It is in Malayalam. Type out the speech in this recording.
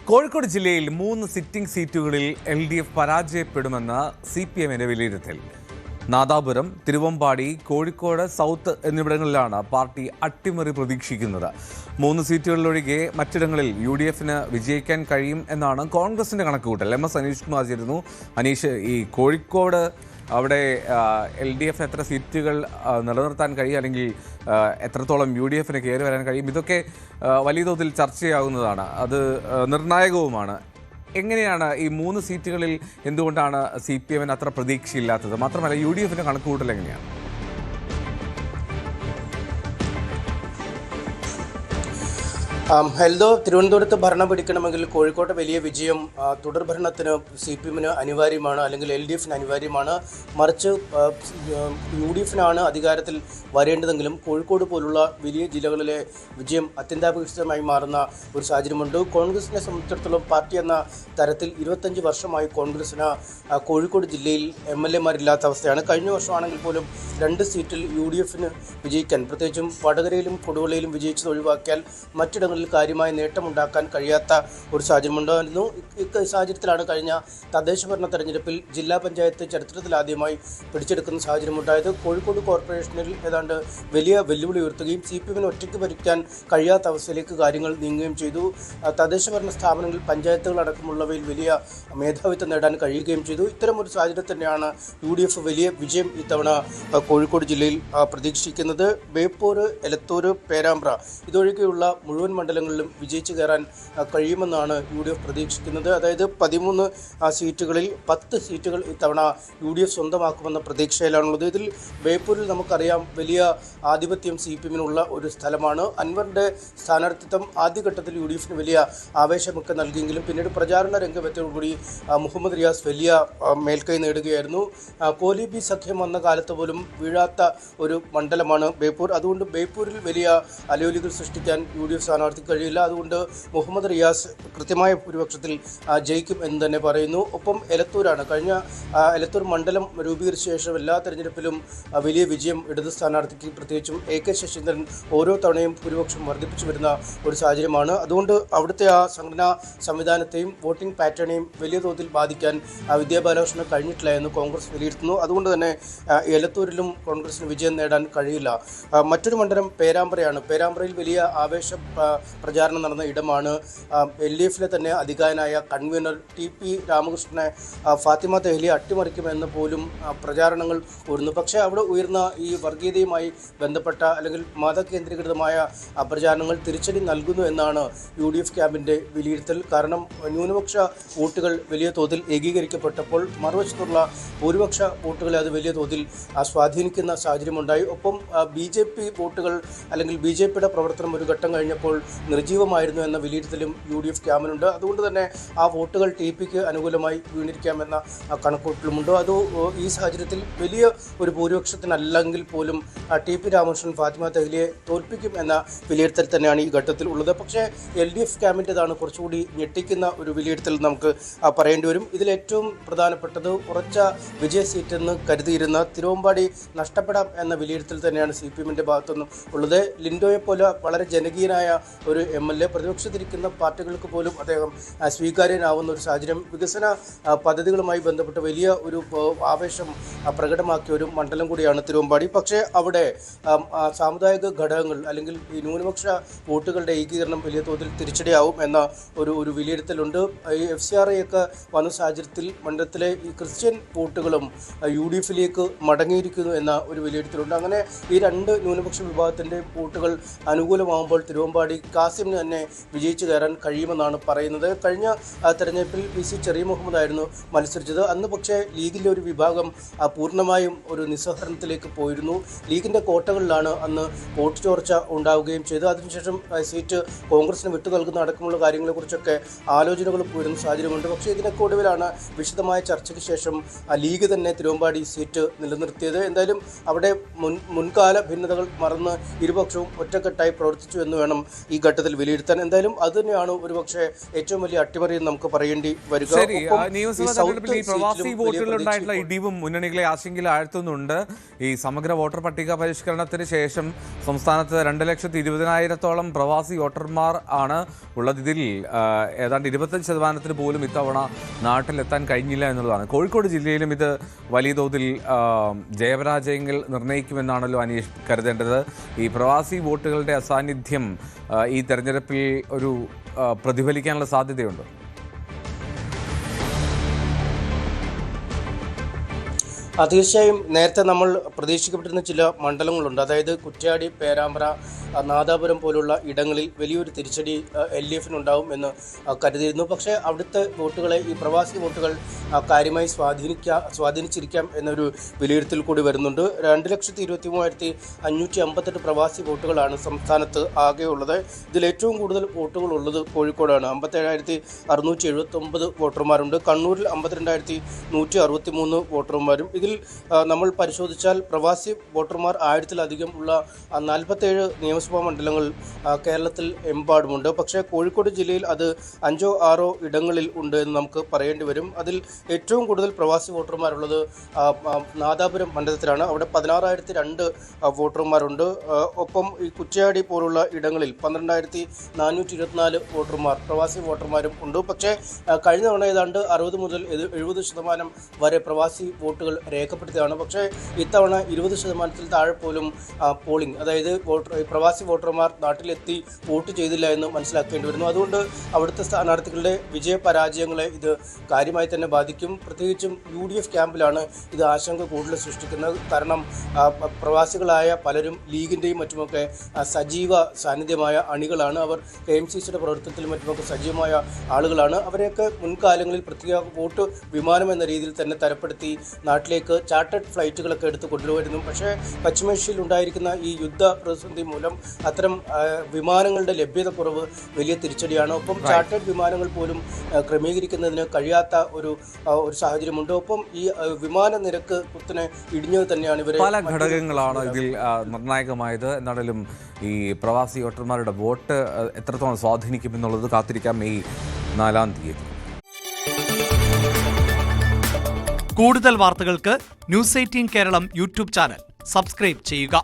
കോഴിക്കോട് ജില്ലയിൽ 3 സിറ്റിംഗ് സീറ്റുകളിൽ LDF പരാജയപ്പെടുമെന്ന് CPMന്റെ വിലയിരുത്തൽ. നാദാപുരം, തിരുവമ്പാടി, കോഴിക്കോട് സൗത്ത് എന്നിവിടങ്ങളിലാണ് പാർട്ടി അട്ടിമറി പ്രതീക്ഷിക്കുന്നത്. 3 സീറ്റുകളിലൊഴികെ മറ്റിടങ്ങളിൽ UDFന് വിജയിക്കാൻ കഴിയും എന്നാണ് കോൺഗ്രസിന്റെ കണക്കുകൂട്ടൽ. MS അനീഷ് കുമാർ ചേരുന്നു. അനീഷ്, ഈ കോഴിക്കോട് അവിടെ LDF എത്ര സീറ്റുകൾ നിലനിർത്താൻ കഴിയും, അല്ലെങ്കിൽ എത്രത്തോളം UDFന് കയറി വരാൻ കഴിയും, ഇതൊക്കെ വലിയ തോതിൽ ചർച്ചയാകുന്നതാണ്. അത് നിർണായകവുമാണ്. എങ്ങനെയാണ് ഈ 3 സീറ്റുകളിൽ എന്തുകൊണ്ടാണ് CPMന് അത്ര പ്രതീക്ഷയില്ലാത്തത്? മാത്രമല്ല UDFന്റെ കണക്കുകൂട്ടൽ എങ്ങനെയാണ്? ഹെൽദോ, തിരുവനന്തപുരത്ത് ഭരണം പിടിക്കണമെങ്കിൽ കോഴിക്കോട്ടെ വലിയ വിജയം തുടർഭരണത്തിന് CPMന് അനിവാര്യമാണ്, അല്ലെങ്കിൽ LDFന് അനിവാര്യമാണ്. മറിച്ച് UDFനാണ് അധികാരത്തിൽ വരേണ്ടതെങ്കിലും കോഴിക്കോട് പോലുള്ള വലിയ ജില്ലകളിലെ വിജയം അത്യന്താപേക്ഷിതമായി മാറുന്ന ഒരു സാഹചര്യമുണ്ട്. കോൺഗ്രസിനെ സംബന്ധിച്ചിടത്തോളം പാർട്ടി എന്ന തരത്തിൽ 25 വർഷമായി കോൺഗ്രസിന് കോഴിക്കോട് ജില്ലയിൽ MLA-മാരില്ലാത്ത അവസ്ഥയാണ്. കഴിഞ്ഞ വർഷമാണെങ്കിൽ പോലും 2 സീറ്റിൽ UDFന് വിജയിക്കാൻ, പ്രത്യേകിച്ചും വടകരയിലും കൊടുവള്ളയിലും വിജയിച്ചത് ഒഴിവാക്കിയാൽ മറ്റിടങ്ങളിൽ കാര്യമായ നേട്ടമുണ്ടാക്കാൻ കഴിയാത്ത ഒരു സാഹചര്യമുണ്ടായിരുന്നു. ഈ സാഹചര്യത്തിലാണ് കഴിഞ്ഞ തദ്ദേശ ഭരണ തെരഞ്ഞെടുപ്പിൽ ജില്ലാ പഞ്ചായത്ത് ചരിത്രത്തിലാദ്യമായി പിടിച്ചെടുക്കുന്ന സാഹചര്യമുണ്ടായത്. കോഴിക്കോട് കോർപ്പറേഷനിൽ ഏതാണ്ട് വലിയ വെല്ലുവിളി ഉയർത്തുകയും CPMന് ഒറ്റയ്ക്ക് ഭരിക്കാൻ കഴിയാത്ത അവസ്ഥയിലേക്ക് കാര്യങ്ങൾ നീങ്ങുകയും ചെയ്തു. തദ്ദേശ ഭരണ സ്ഥാപനങ്ങളിൽ പഞ്ചായത്തുകൾ അടക്കമുള്ളവയിൽ വലിയ മേധാവിത്വം നേടാൻ കഴിയുകയും ചെയ്തു. ഇത്തരം ഒരു സാഹചര്യം തന്നെയാണ് UDF വലിയ വിജയം ഇത്തവണ കോഴിക്കോട് ജില്ലയിൽ പ്രതീക്ഷിക്കുന്നത്. ബേപ്പൂർ, എലത്തൂർ, പേരാമ്പ്ര ഇതൊഴികെയുള്ള മുഴുവൻ മണ്ഡലങ്ങളിലും വിജയിച്ചു കയറാൻ കഴിയുമെന്നാണ് UDF പ്രതീക്ഷിക്കുന്നത്. അതായത് 13 സീറ്റുകളിൽ 10 സീറ്റുകൾ ഇത്തവണ UDF സ്വന്തമാക്കുമെന്ന പ്രതീക്ഷയിലാണുള്ളത്. ഇതിൽ ബേപ്പൂരിൽ നമുക്കറിയാം വലിയ ആധിപത്യം CPMനുള്ള ഒരു സ്ഥലമാണ്. അൻവറിൻ്റെ സ്ഥാനാർത്ഥിത്വം ആദ്യഘട്ടത്തിൽ UDFന് വലിയ ആവേശമൊക്കെ നൽകിയെങ്കിലും പിന്നീട് പ്രചാരണ രംഗമെത്തിയോടുകൂടി മുഹമ്മദ് റിയാസ് വലിയ മേൽക്കൈ നേടുകയായിരുന്നു. കോലീബി സഖ്യം വന്ന കാലത്ത് പോലും വീഴാത്ത ഒരു മണ്ഡലമാണ് ബേപ്പൂർ. അതുകൊണ്ട് ബേപ്പൂരിൽ വലിയ അലയൊലികൾ സൃഷ്ടിക്കാൻ UDF സ്ഥാനാർത്ഥിക്ക് കഴിയില്ല. അതുകൊണ്ട് മുഹമ്മദ് റിയാസ് കൃത്യമായ ഭൂരിപക്ഷത്തിൽ ജയിക്കും എന്ന് തന്നെ പറയുന്നു. ഒപ്പം എലത്തൂരാണ്. കഴിഞ്ഞ എലത്തൂർ മണ്ഡലം രൂപീകരിച്ച ശേഷം എല്ലാ തെരഞ്ഞെടുപ്പിലും വലിയ വിജയം ഇടത് സ്ഥാനാർത്ഥിക്ക്, പ്രത്യേകിച്ചും AK ശശീന്ദ്രൻ ഓരോ തവണയും ഭൂരിപക്ഷം വർദ്ധിപ്പിച്ചു വരുന്ന ഒരു സാഹചര്യമാണ്. അതുകൊണ്ട് അവിടുത്തെ ആ സംഘടനാ സംവിധാനത്തെയും വോട്ടിംഗ് പാറ്റേണെയും വലിയ തോതിൽ ബാധിക്കാൻ വിദ്യാ ബാലകൃഷ്ണന് കഴിഞ്ഞിട്ടില്ല എന്ന് കോൺഗ്രസ് വിലയിരുത്തുന്നു. അതുകൊണ്ട് തന്നെ എലത്തൂരിലും കോൺഗ്രസിന് വിജയം നേടാൻ കഴിയില്ല. മറ്റൊരു മണ്ഡലം പേരാമ്പ്രയാണ്. പേരാമ്പ്രയിൽ വലിയ ആവേശ പ്രചാരണം നടന്ന ഇടമാണ്. LDFിലെ തന്നെ അധികായനായ കൺവീനർ TP രാമകൃഷ്ണനെ ഫാത്തിമ തെഹ്ലി അട്ടിമറിക്കുമെന്ന് പോലും പ്രചാരണങ്ങൾ ഉയർന്നു. പക്ഷേ അവിടെ ഉയർന്ന ഈ വർഗീയതയുമായി ബന്ധപ്പെട്ട അല്ലെങ്കിൽ മതകേന്ദ്രീകൃതമായ പ്രചാരണങ്ങൾ തിരിച്ചടി നൽകുന്നു എന്നാണ് UDF ക്യാമ്പിൻ്റെ വിലയിരുത്തൽ. കാരണം ന്യൂനപക്ഷ വോട്ടുകൾ വലിയ തോതിൽ ഏകീകരിക്കപ്പെട്ടപ്പോൾ മറുവശത്തുള്ള ഭൂരിപക്ഷ വോട്ടുകളെ അത് വലിയ തോതിൽ സ്വാധീനിക്കുന്ന സാഹചര്യമുണ്ടായി. ഒപ്പം BJP വോട്ടുകൾ അല്ലെങ്കിൽ BJPയുടെ പ്രവർത്തനം ഒരു ഘട്ടം കഴിഞ്ഞപ്പോൾ നിർജീവമായിരുന്നു എന്ന വിലയിരുത്തലും UDF ക്യാമ്പിനുണ്ട്. അതുകൊണ്ട് തന്നെ ആ വോട്ടുകൾ TPക്ക് അനുകൂലമായി വീണിരിക്കാമെന്ന കണക്കൂട്ടലുമുണ്ട്. അത് ഈ സാഹചര്യത്തിൽ വലിയ ഒരു ഭൂരിപക്ഷത്തിനല്ലെങ്കിൽ പോലും TP രാമകൃഷ്ണൻ ഫാത്തിമ തെഹ്ലിയെ തോൽപ്പിക്കും എന്ന വിലയിരുത്തൽ തന്നെയാണ് ഈ ഘട്ടത്തിൽ ഉള്ളത്. പക്ഷേ LDF ക്യാമ്പിൻ്റെതാണ് കുറച്ചുകൂടി ഞെട്ടിക്കുന്ന ഒരു വിലയിരുത്തൽ നമുക്ക് പറയേണ്ടി വരും. ഇതിലേറ്റവും പ്രധാനപ്പെട്ടത് ഉറച്ച വിജയ സീറ്റെന്ന് കരുതിയിരുന്ന തിരുവമ്പാടി നഷ്ടപ്പെടാം എന്ന വിലയിരുത്തൽ തന്നെയാണ് CPMൻ്റെ ഭാഗത്തുനിന്നും ഉള്ളത്. ലിൻഡോയെ പോലെ വളരെ ജനകീയനായ ഒരു MLA, പ്രതിപക്ഷത്തിരിക്കുന്ന പാർട്ടികൾക്ക് പോലും അദ്ദേഹം സ്വീകാര്യനാവുന്ന ഒരു സാഹചര്യം, വികസന പദ്ധതികളുമായി ബന്ധപ്പെട്ട് വലിയ ഒരു ആവേശം പ്രകടമാക്കിയ ഒരു മണ്ഡലം കൂടിയാണ് തിരുവമ്പാടി. പക്ഷേ അവിടെ സാമുദായിക ഘടകങ്ങൾ അല്ലെങ്കിൽ ഈ ന്യൂനപക്ഷ വോട്ടുകളുടെ ഏകീകരണം വലിയ തോതിൽ തിരിച്ചടിയാവും എന്ന ഒരു വിലയിരുത്തലുണ്ട്. ഈ FCRA ഒക്കെ വന്ന സാഹചര്യത്തിൽ മണ്ഡലത്തിലെ ഈ ക്രിസ്ത്യൻ വോട്ടുകളും UDFിലേക്ക് മടങ്ങിയിരിക്കുന്നു എന്ന ഒരു വിലയിരുത്തലുണ്ട്. അങ്ങനെ ഈ 2 ന്യൂനപക്ഷ വിഭാഗത്തിൻ്റെ വോട്ടുകൾ അനുകൂലമാകുമ്പോൾ തിരുവമ്പാടി കാസിമിന് തന്നെ വിജയിച്ചു കയറാൻ കഴിയുമെന്നാണ് പറയുന്നത്. കഴിഞ്ഞ തെരഞ്ഞെടുപ്പിൽ PC ചെറിയ മുഹമ്മദ് ആയിരുന്നു മത്സരിച്ചത്. അന്ന് പക്ഷേ ലീഗിൻ്റെ ഒരു വിഭാഗം പൂർണ്ണമായും ഒരു നിസ്സഹരണത്തിലേക്ക് പോയിരുന്നു. ലീഗിൻ്റെ കോട്ടകളിലാണ് അന്ന് വോട്ട് ചോർച്ച ഉണ്ടാവുകയും ചെയ്തു. അതിനുശേഷം സീറ്റ് കോൺഗ്രസിന് വിട്ടു നൽകുന്ന അടക്കമുള്ള കാര്യങ്ങളെക്കുറിച്ചൊക്കെ ആലോചനകളും ഉയരുന്ന സാഹചര്യമുണ്ട്. പക്ഷേ ഇതിനൊക്കെ ഒടുവിലാണ് വിശദമായ ചർച്ചയ്ക്ക് ശേഷം ലീഗ് തന്നെ തിരുവമ്പാടി സീറ്റ് നിലനിർത്തിയത്. എന്തായാലും അവിടെ മുൻകാല ഭിന്നതകൾ മറന്ന് ഇരുപക്ഷവും ഒറ്റക്കെട്ടായി പ്രവർത്തിച്ചു എന്ന് വേണം ഈ ഘട്ടത്തിൽ വിലയിരുത്താൻ. എന്തായാലും അത് തന്നെയാണ് ഒരുപക്ഷെ ഏറ്റവും വലിയ അട്ടിമറി എന്ന് നമുക്ക് പറയേണ്ടി വരിക. ശരി, നിയമസഭാ തെരഞ്ഞെടുപ്പിൽ ഈ പ്രവാസി വോട്ടുകളുണ്ടായിട്ടുള്ള ഇടിവും മുന്നണികളെ ആശങ്കയിൽ ആഴ്ത്തുന്നുണ്ട്. ഈ സമഗ്ര വോട്ടർ പട്ടിക പരിഷ്കരണത്തിന് ശേഷം സംസ്ഥാനത്ത് 2,20,000-ഓളം പ്രവാസി വോട്ടർമാർ ആണ് ഉള്ളത്. ഇതിൽ ഏതാണ്ട് 25% പോലും ഇത്തവണ നാട്ടിലെത്താൻ കഴിഞ്ഞില്ല എന്നുള്ളതാണ്. കോഴിക്കോട് ജില്ലയിലും ഇത് വലിയ തോതിൽ ജയപരാജയങ്ങൾ നിർണ്ണയിക്കുമെന്നാണല്ലോ അനീഷ് കരുതേണ്ടത്. ഈ പ്രവാസി വോട്ടുകളുടെ അസാന്നിധ്യം ഈ തെരഞ്ഞെടുപ്പിൽ ഒരു പ്രതിഫലിക്കാനുള്ള സാധ്യതയുണ്ട്. തീർച്ചയായും നേരത്തെ നമ്മൾ പ്രതീക്ഷിക്കപ്പെട്ടിരുന്ന ചില മണ്ഡലങ്ങളുണ്ട്. അതായത് കുറ്റ്യാടി, പേരാമ്പ്ര, നാദാപുരം പോലുള്ള ഇടങ്ങളിൽ വലിയൊരു തിരിച്ചടി LDF-നുണ്ടാവും എന്ന് കരുതിയിരുന്നു. പക്ഷേ അവിടുത്തെ വോട്ടുകളെ ഈ പ്രവാസി വോട്ടുകൾ കാര്യമായി സ്വാധീനിച്ചിരിക്കാം എന്നൊരു വിലയിരുത്തൽ കൂടി വരുന്നുണ്ട്. 2,23,558 പ്രവാസി വോട്ടുകളാണ് സംസ്ഥാനത്ത് ആകെ ഉള്ളത്. ഇതിൽ ഏറ്റവും കൂടുതൽ വോട്ടുകൾ ഉള്ളത് കോഴിക്കോടാണ്. 57,679 വോട്ടർമാരുണ്ട്. കണ്ണൂരിൽ 52,163 വോട്ടർമാരും. ഇതിൽ നമ്മൾ പരിശോധിച്ചാൽ പ്രവാസി വോട്ടർമാർ 1000-ലധികം ഉള്ള 47 നിയമസഭാ മണ്ഡലങ്ങൾ കേരളത്തിൽ എമ്പാടുമുണ്ട്. പക്ഷേ കോഴിക്കോട് ജില്ലയിൽ അത് 5-6 ഇടങ്ങളിൽ ഉണ്ട് എന്ന് നമുക്ക് പറയേണ്ടി വരും. അതിൽ ഏറ്റവും കൂടുതൽ പ്രവാസി വോട്ടർമാരുള്ളത് നാദാപുരം മണ്ഡലത്തിലാണ്. അവിടെ 16,002 വോട്ടർമാരുണ്ട്. ഒപ്പം ഈ കുറ്റ്യാടി പോലുള്ള ഇടങ്ങളിൽ 12,424 വോട്ടർമാർ പ്രവാസി വോട്ടർമാരും ഉണ്ട്. പക്ഷേ കഴിഞ്ഞ തവണ ഏതാണ്ട് 60 മുതൽ 70% വരെ പ്രവാസി വോട്ടുകൾ രേഖപ്പെടുത്തിയതാണ്. പക്ഷേ ഇത്തവണ 20% താഴെ പോലും പോളിംഗ്, അതായത് പ്രവാസി വോട്ടർമാർ നാട്ടിലെത്തി വോട്ട് ചെയ്തില്ല എന്ന് മനസ്സിലാക്കേണ്ടി വരുന്നു. അതുകൊണ്ട് അവിടുത്തെ സ്ഥാനാർത്ഥികളുടെ വിജയപരാജയങ്ങളെ ഇത് കാര്യമായി തന്നെ ബാധിക്കും. പ്രത്യേകിച്ചും UDF ക്യാമ്പിലാണ് ഇത് ആശങ്ക കൂടുതൽ സൃഷ്ടിക്കുന്നത്. കാരണം പ്രവാസികളായ പലരും ലീഗിൻ്റെയും മറ്റുമൊക്കെ സജീവ സാന്നിധ്യമായ അണികളാണ്. അവർ KMCCയുടെ പ്രവർത്തനത്തിലും മറ്റുമൊക്കെ സജീവമായ ആളുകളാണ്. അവരെയൊക്കെ മുൻകാലങ്ങളിൽ പ്രത്യേക വോട്ട് വിമാനം എന്ന രീതിയിൽ തന്നെ തരപ്പെടുത്തി നാട്ടിലേക്ക് ചാർട്ടേഡ് ഫ്ലൈറ്റുകളൊക്കെ എടുത്ത് കൊണ്ടുവരുന്നു. പക്ഷേ പശ്ചിമേഷ്യയിൽ ഉണ്ടായിരിക്കുന്ന ഈ യുദ്ധ പ്രതിസന്ധി മൂലം അത്തരം വിമാനങ്ങളുടെ ലഭ്യത കുറവ് വലിയ തിരിച്ചടിയാണ്. ഒപ്പം ചാർട്ടേഡ് വിമാനങ്ങൾ പോലും ക്രമീകരിക്കുന്നതിന് കഴിയാത്ത ഒരു സാഹചര്യമുണ്ട്. ഒപ്പം ഈ വിമാന നിരക്ക് കുത്തനെ ഇടിഞ്ഞത് തന്നെയാണ് ഇവരെ. പല ഘടകങ്ങളാണ് ഇതിൽ നിർണായകമായത്. എന്നാലും ഈ പ്രവാസി വോട്ടർമാരുടെ വോട്ട് എത്രത്തോളം സ്വാധീനിക്കുമെന്നുള്ളത് കാത്തിരിക്കാം മെയ് 4-ാം തീയതി. കൂടുതൽ വാർത്തകൾക്ക് News 18 Keralam YouTube channel subscribe ചെയ്യുക.